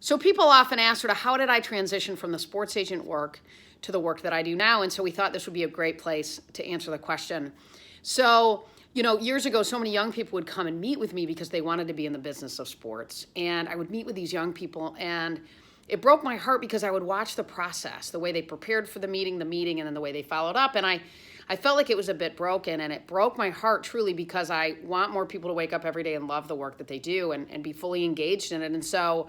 So people often ask sort of how did I transition from the sports agent work to the work that I do now? And so we thought this would be a great place to answer the question. So, years ago, so many young people would come and meet with me because they wanted to be in the business of sports. And I would meet with these young people, and it broke my heart because I would watch the process, the way they prepared for the meeting, and then the way they followed up. And I felt like it was a bit broken, and it broke my heart truly because I want more people to wake up every day and love the work that they do and be fully engaged in it. And so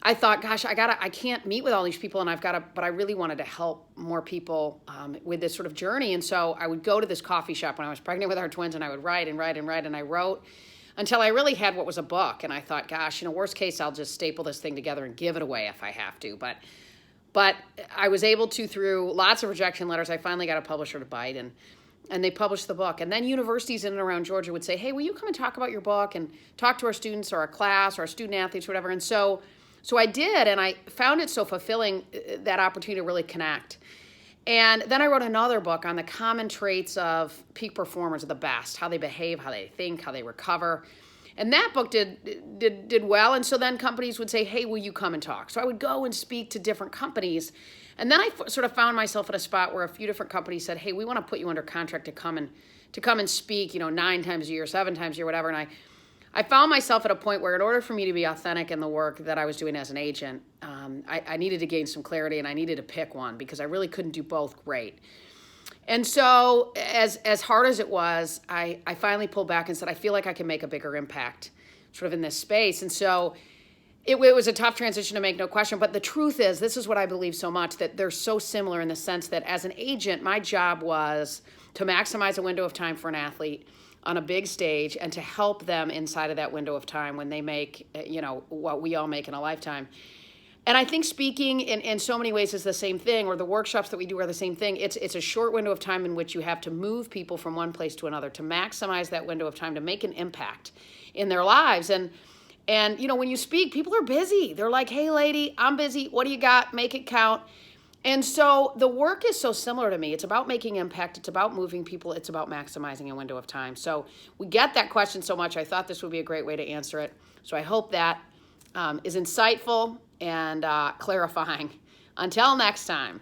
I thought, gosh, I can't meet with all these people, and but I really wanted to help more people with this sort of journey. And so I would go to this coffee shop when I was pregnant with our twins, and I would write and write and write, and I wrote until I really had what was a book. And I thought, gosh, worst case, I'll just staple this thing together and give it away if I have to. But I was able to, through lots of rejection letters, I finally got a publisher to bite, and they published the book. And then universities in and around Georgia would say, hey, will you come and talk about your book and talk to our students or our class or our student athletes or whatever. And so I did, and I found it so fulfilling, that opportunity to really connect. And then I wrote another book on the common traits of peak performers, of the best, how they behave, how they think, how they recover. And that book did well. And so then companies would say, hey, will you come and talk? So I would go and speak to different companies. And then I sort of found myself at a spot where a few different companies said, hey, we want to put you under contract to come and speak, 9 times a year, 7 times a year, whatever. And I found myself at a point where in order for me to be authentic in the work that I was doing as an agent, I needed to gain some clarity, and I needed to pick one because I really couldn't do both great. And so as hard as it was, I finally pulled back and said, I feel like I can make a bigger impact sort of in this space. And so it was a tough transition to make, no question. But the truth is, this is what I believe so much, that they're so similar in the sense that as an agent, my job was to maximize a window of time for an athlete on a big stage and to help them inside of that window of time when they make, what we all make in a lifetime. And I think speaking in so many ways is the same thing, or the workshops that we do are the same thing. It's a short window of time in which you have to move people from one place to another, to maximize that window of time, to make an impact in their lives. And when you speak, people are busy. They're like, hey, lady, I'm busy. What do you got? Make it count. And so the work is so similar to me. It's about making impact. It's about moving people. It's about maximizing a window of time. So we get that question so much. I thought this would be a great way to answer it. So I hope that is insightful and clarifying. Until next time.